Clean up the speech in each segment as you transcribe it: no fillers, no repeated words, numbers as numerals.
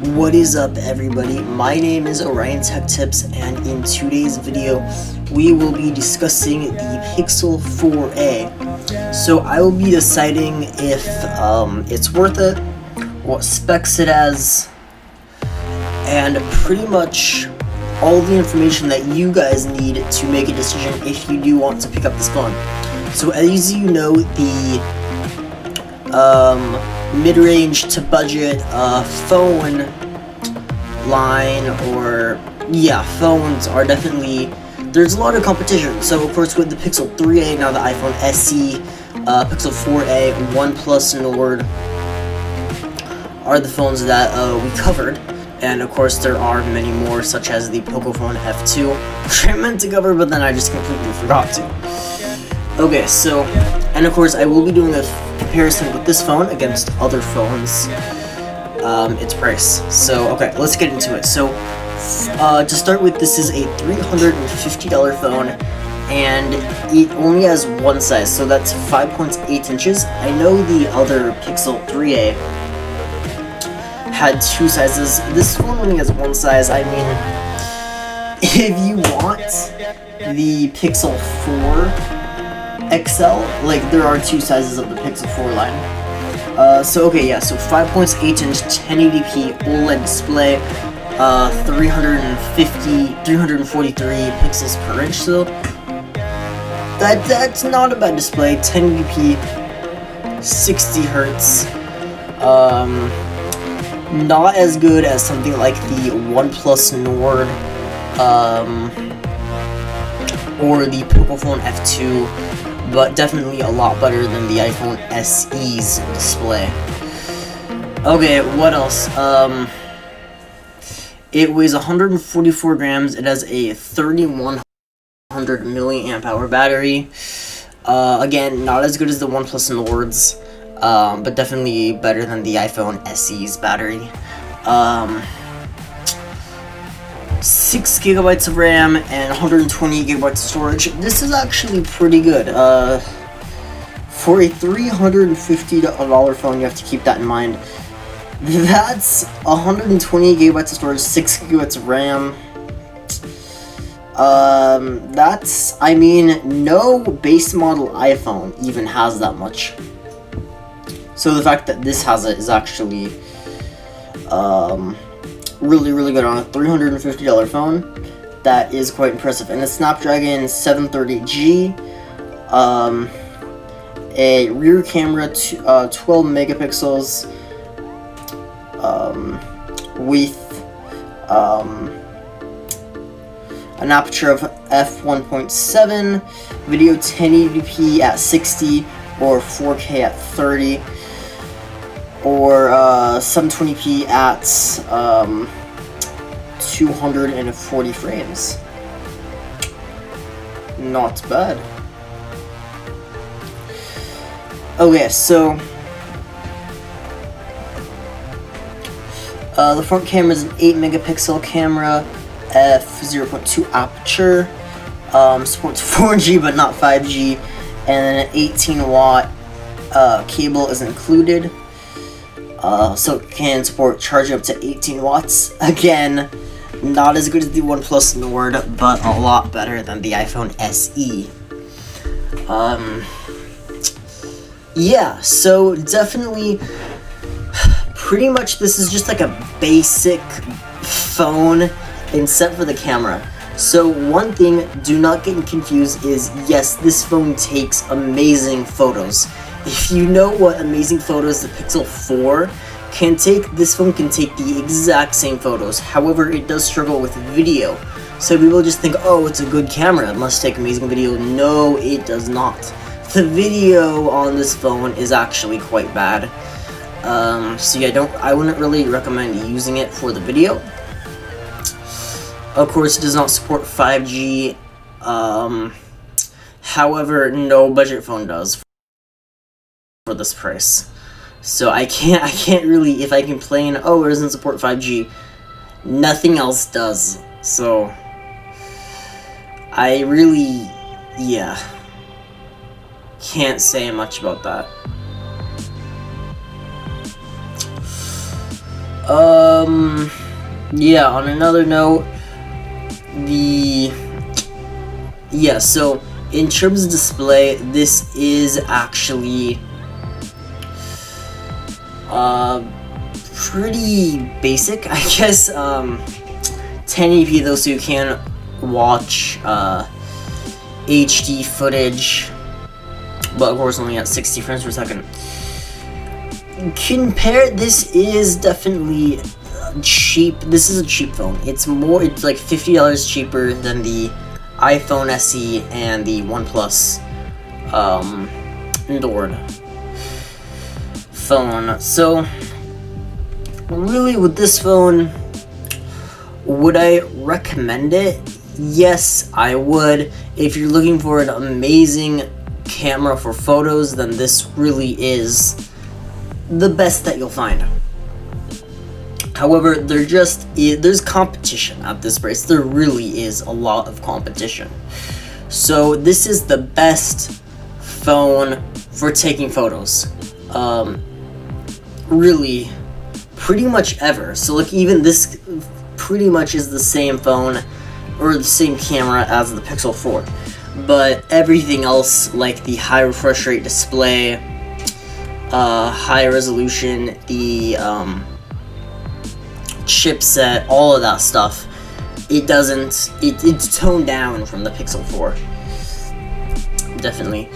What is up, everybody? My name is Orion Tech Tips, and in today's video we will be discussing the Pixel 4a. So I will be deciding if it's worth it, what specs it has, and pretty much all the information that you guys need to make a decision if you do want to pick up this phone. So as you know, the mid-range to budget phone line, or phones are definitely, there's a lot of competition. So of course with the Pixel 3a, now the iPhone SE, Pixel 4a, OnePlus Nord are the phones that we covered, and of course there are many more, such as the Pocophone F2, which I meant to cover but then I just completely forgot to. Okay, so, and of course I will be doing a comparison with this phone against other phones, its price. So okay, let's get into it. So to start with, this is a $350 phone, and it only has one size, so that's 5.8 inches. I know the other Pixel 3a had two sizes. This one only has one size. I mean, if you want the Pixel 4 XL, like, there are two sizes of the Pixel 4 line. So 5.8 inch 1080p OLED display, 343 pixels per inch, so that's not a bad display. 1080p, 60 hertz, not as good as something like the OnePlus Nord, or the Pocophone F2, but definitely a lot better than the iPhone SE's display. Okay, what else? It weighs 144 grams. It has a 3100 milliamp hour battery. Again, not as good as the OnePlus Nord's, but definitely better than the iPhone SE's battery. 6 gigabytes of RAM and 128 gigabytes of storage. This is actually pretty good. For a $350 phone, you have to keep that in mind. That's 128 gigabytes of storage, 6 gigabytes of RAM. That's, I mean, no base model iPhone even has that much. So the fact that this has it is actually, really good on a $350 phone. That is quite impressive. And the Snapdragon 730G, a rear camera, 12 megapixels, with an aperture of f1.7, video 1080p at 60 or 4K at 30, or 720p at 240 frames. Not bad. Okay, so the front camera is an 8 megapixel camera, f0.2 aperture, supports 4G but not 5G, and then an 18 watt cable is included. So it can support charging up to 18 watts. Again, not as good as the OnePlus Nord, but a lot better than the iPhone SE. So definitely, pretty much this is just like a basic phone except for the camera. So one thing, do not get confused, is yes, this phone takes amazing photos. If you know what amazing photos the Pixel 4 can take, this phone can take the exact same photos. However, it does struggle with video. So people just think, oh, it's a good camera, it must take amazing video. No, it does not. The video on this phone is actually quite bad. I wouldn't really recommend using it for the video. Of course, it does not support 5G. However, no budget phone does for this price. So I can't really, if I complain, oh, it doesn't support 5G, nothing else does. So I really, can't say much about that. Yeah, on another note, so in terms of display, this is actually pretty basic, I guess. 1080p though, so you can watch HD footage, but of course only at 60 frames per second. This is definitely cheap. This is a cheap phone. It's like $50 cheaper than the iPhone SE and the OnePlus Nord phone. So really, with this phone, would I recommend it? Yes, I would. If you're looking for an amazing camera for photos, then this really is the best that you'll find. However, there's competition at this price. There really is a lot of competition. So this is the best phone for taking photos. Really, pretty much ever. So like, even this pretty much is the same phone or the same camera as the Pixel 4. But everything else, like the high refresh rate display, high resolution, the chipset, all of that stuff, it's toned down from the Pixel 4. Definitely.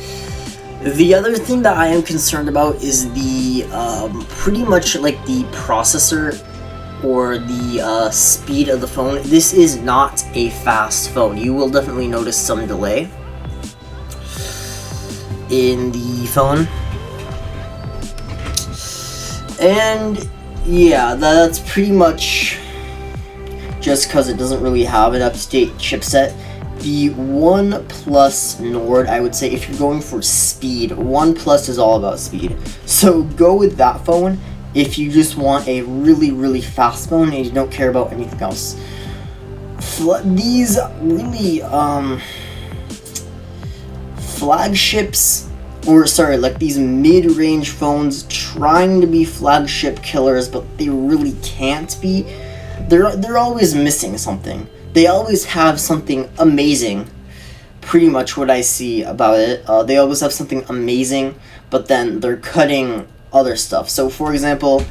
The other thing that I am concerned about is the pretty much like the processor or the speed of the phone. This is not a fast phone. You will definitely notice some delay in the phone. And yeah, that's pretty much just because it doesn't really have an up-to-date chipset. The OnePlus Nord, I would say, if you're going for speed, OnePlus is all about speed. So go with that phone if you just want a really, really fast phone and you don't care about anything else. These really, flagships, or sorry, like these mid-range phones trying to be flagship killers, but they really can't be. They're always missing something. They always have something amazing. Pretty much what I see about it. They always have something amazing, but then they're cutting other stuff. So for example,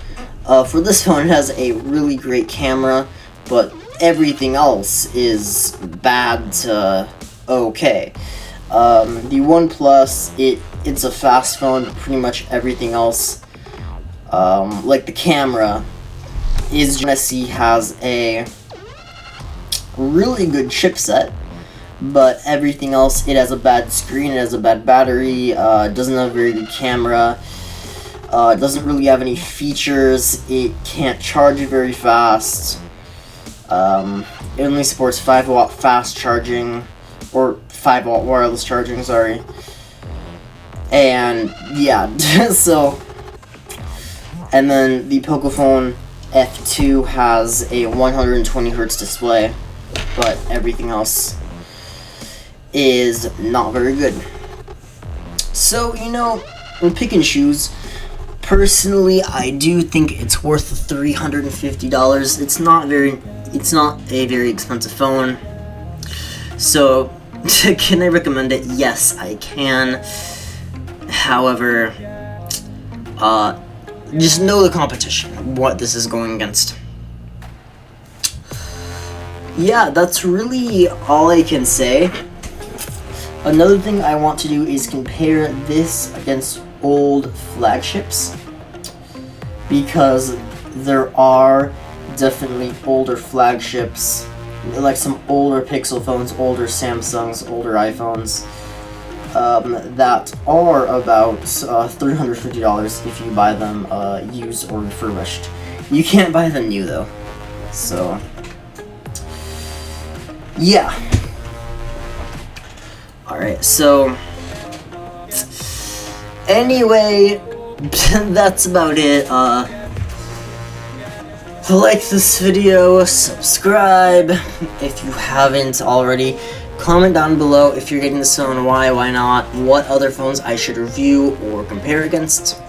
for this phone, it has a really great camera, but everything else is bad to okay. The OnePlus, it's a fast phone, but pretty much everything else, like the camera, has a really good chipset, but everything else, it has a bad screen, it has a bad battery, doesn't have a very good camera, it doesn't really have any features, it can't charge very fast, it only supports 5-watt fast charging, or 5-watt wireless charging, sorry. And yeah, so, and then the Pocophone F2 has a 120Hz display, but everything else is not very good. So, you know, in pick and choose, personally, I do think it's worth $350. It's not a very expensive phone. So, can I recommend it? Yes, I can. However, just know the competition, what this is going against. Yeah, that's really all I can say. Another thing I want to do is compare this against old flagships, because there are definitely older flagships, like some older Pixel phones, older Samsungs, older iPhones, that are about $350 if you buy them used or refurbished. You can't buy them new though. So, yeah. Alright, so anyway, that's about it. Like this video, subscribe if you haven't already, comment down below if you're getting this phone, why not, what other phones I should review or compare against,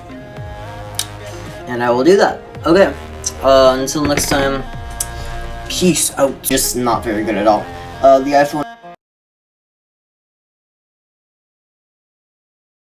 and I will do that. Okay, Until next time, peace out. Just not very good at all. The iPhone